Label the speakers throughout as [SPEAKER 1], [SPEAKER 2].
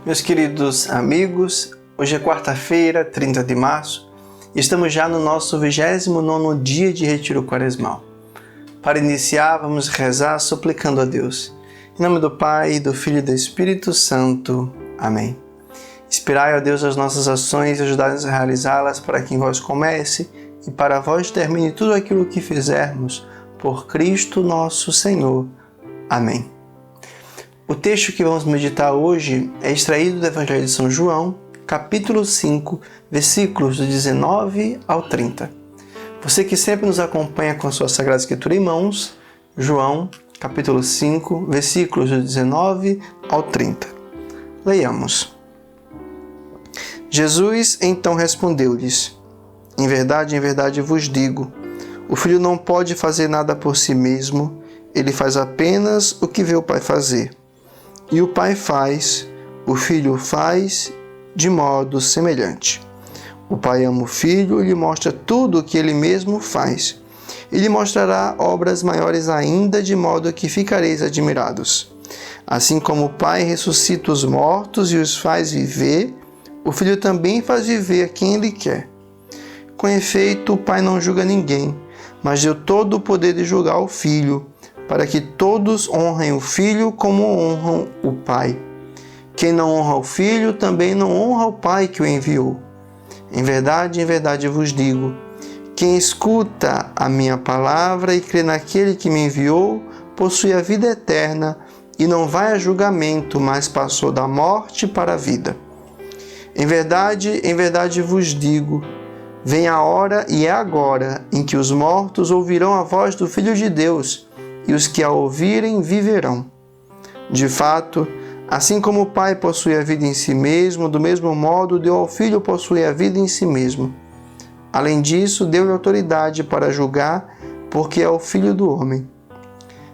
[SPEAKER 1] Meus queridos amigos, hoje é quarta-feira, 30 de março, e estamos já no nosso 29º dia de Retiro Quaresmal. Para iniciar, vamos rezar suplicando a Deus. Em nome do Pai, do Filho e do Espírito Santo. Amém. Inspirai, ó Deus, as nossas ações e ajudai-nos a realizá-las para que em vós comece e para vós termine tudo aquilo que fizermos, por Cristo nosso Senhor. Amém. O texto que vamos meditar hoje é extraído do Evangelho de São João, capítulo 5, versículos do 19 ao 30. Você que sempre nos acompanha com a sua Sagrada Escritura em mãos, João, capítulo 5, versículos do 19 ao 30. Leiamos. Jesus então respondeu-lhes: em verdade vos digo, o Filho não pode fazer nada por si mesmo, ele faz apenas o que vê o Pai fazer. E o Pai faz, o Filho faz de modo semelhante. O Pai ama o Filho e lhe mostra tudo o que ele mesmo faz. E lhe mostrará obras maiores ainda, de modo que ficareis admirados. Assim como o Pai ressuscita os mortos e os faz viver, o Filho também faz viver a quem ele quer. Com efeito, o Pai não julga ninguém, mas deu todo o poder de julgar o Filho, para que todos honrem o Filho como honram o Pai. Quem não honra o Filho, também não honra o Pai que o enviou. Em verdade vos digo, quem escuta a minha palavra e crê naquele que me enviou, possui a vida eterna e não vai a julgamento, mas passou da morte para a vida. Em verdade vos digo, vem a hora e é agora em que os mortos ouvirão a voz do Filho de Deus, e os que a ouvirem viverão. De fato, assim como o Pai possui a vida em si mesmo, do mesmo modo deu ao Filho possuir a vida em si mesmo. Além disso, deu-lhe autoridade para julgar, porque é o Filho do homem.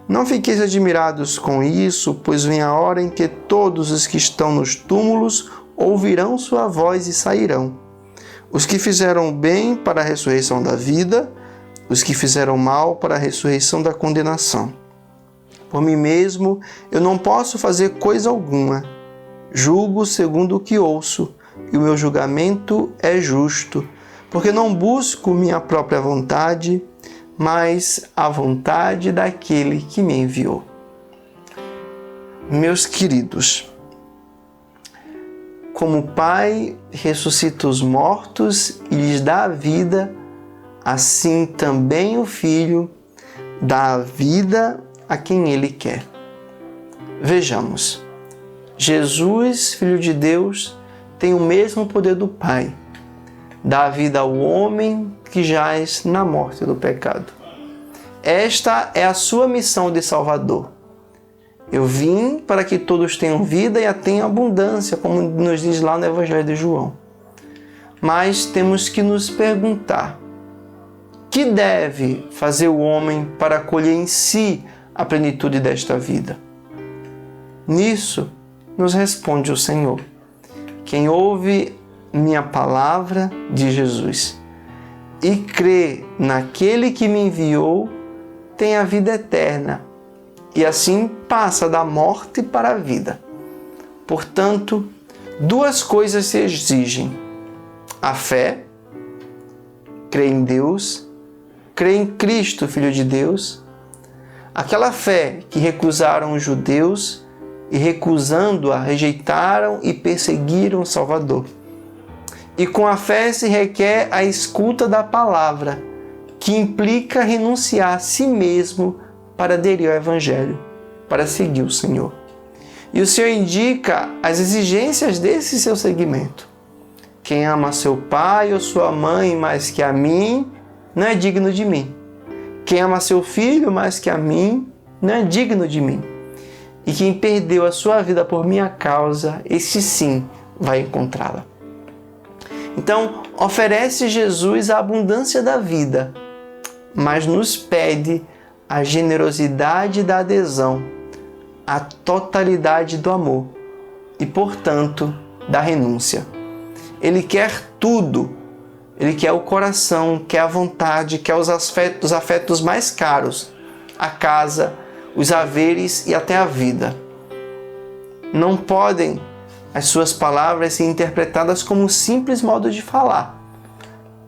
[SPEAKER 1] Não fiqueis admirados com isso, pois vem a hora em que todos os que estão nos túmulos ouvirão sua voz e sairão. Os que fizeram bem para a ressurreição da vida, os que fizeram mal para a ressurreição da condenação. Por mim mesmo, eu não posso fazer coisa alguma. Julgo segundo o que ouço, e o meu julgamento é justo, porque não busco minha própria vontade, mas a vontade daquele que me enviou. Meus queridos, como o Pai ressuscita os mortos e lhes dá a vida, assim também o Filho dá a vida a quem ele quer. Vejamos, Jesus, Filho de Deus, tem o mesmo poder do Pai, dá a vida ao homem que jaz na morte do pecado. Esta é a sua missão de Salvador. Eu vim para que todos tenham vida e a tenham abundância, como nos diz lá no Evangelho de João. Mas temos que nos perguntar, que deve fazer o homem para colher em si a plenitude desta vida? Nisso nos responde o Senhor. Quem ouve minha palavra, diz Jesus, e crê naquele que me enviou, tem a vida eterna, e assim passa da morte para a vida. Portanto, duas coisas se exigem: a fé, crer em Deus, crê em Cristo, Filho de Deus, aquela fé que recusaram os judeus e, recusando-a, rejeitaram e perseguiram o Salvador. E com a fé se requer a escuta da palavra, que implica renunciar a si mesmo para aderir ao Evangelho, para seguir o Senhor. E o Senhor indica as exigências desse seu seguimento. Quem ama seu pai ou sua mãe mais que a mim, não é digno de mim. Quem ama seu filho mais que a mim, não é digno de mim. E quem perdeu a sua vida por minha causa, esse sim vai encontrá-la. Então, oferece Jesus a abundância da vida, mas nos pede a generosidade da adesão, a totalidade do amor e, portanto, da renúncia. Ele quer tudo. Ele quer o coração, quer a vontade, quer os afetos mais caros, a casa, os haveres e até a vida. Não podem as suas palavras serem interpretadas como um simples modo de falar.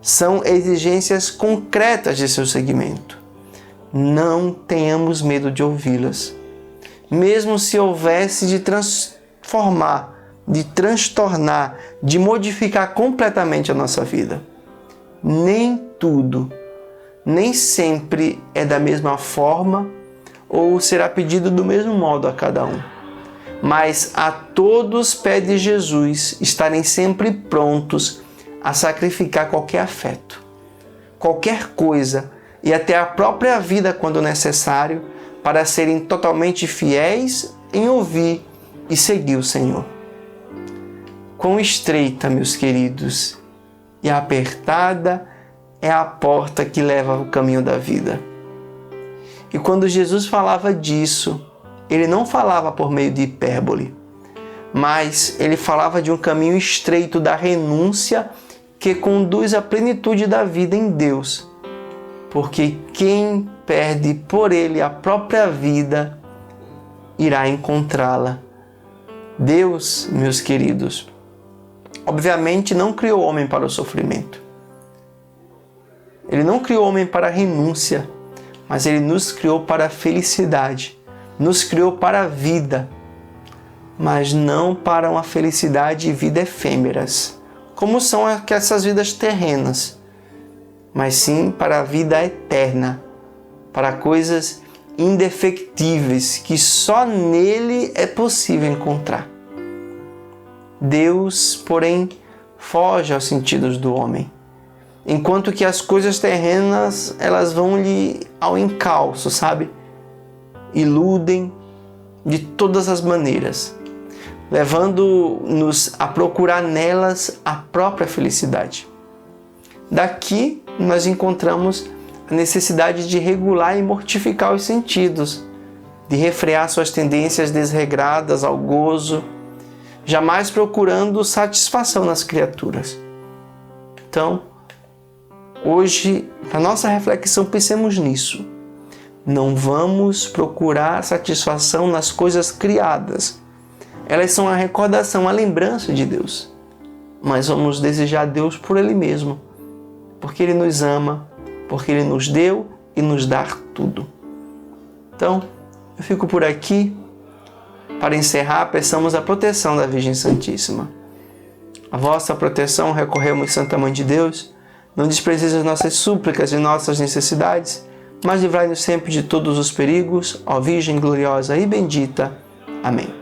[SPEAKER 1] São exigências concretas de seu seguimento. Não tenhamos medo de ouvi-las. Mesmo se houvesse de transformar, de transtornar, de modificar completamente a nossa vida. Nem tudo, nem sempre é da mesma forma ou será pedido do mesmo modo a cada um. Mas a todos pede Jesus estarem sempre prontos a sacrificar qualquer afeto, qualquer coisa e até a própria vida quando necessário para serem totalmente fiéis em ouvir e seguir o Senhor. Quão estreita, meus queridos, e apertada é a porta que leva ao caminho da vida. E quando Jesus falava disso, ele não falava por meio de hipérbole, mas ele falava de um caminho estreito da renúncia que conduz à plenitude da vida em Deus. Porque quem perde por ele a própria vida, irá encontrá-la. Deus, meus queridos, obviamente não criou o homem para o sofrimento. Ele não criou o homem para a renúncia, mas ele nos criou para a felicidade. Nos criou para a vida, mas não para uma felicidade e vida efêmeras, como são essas vidas terrenas, mas sim para a vida eterna, para coisas indefectíveis que só nele é possível encontrar. Deus, porém, foge aos sentidos do homem, enquanto que as coisas terrenas, elas vão-lhe ao encalço, sabe? Iludem de todas as maneiras, levando-nos a procurar nelas a própria felicidade. Daqui nós encontramos a necessidade de regular e mortificar os sentidos, de refrear suas tendências desregradas ao gozo, jamais procurando satisfação nas criaturas. Então, hoje, na nossa reflexão, pensemos nisso. Não vamos procurar satisfação nas coisas criadas. Elas são a recordação, a lembrança de Deus. Mas vamos desejar a Deus por Ele mesmo, porque Ele nos ama, porque Ele nos deu e nos dá tudo. Então, eu fico por aqui. Para encerrar, peçamos a proteção da Virgem Santíssima. A vossa proteção recorremos, Santa Mãe de Deus. Não desprezeis as nossas súplicas e nossas necessidades, mas livrai-nos sempre de todos os perigos, ó Virgem gloriosa e bendita. Amém.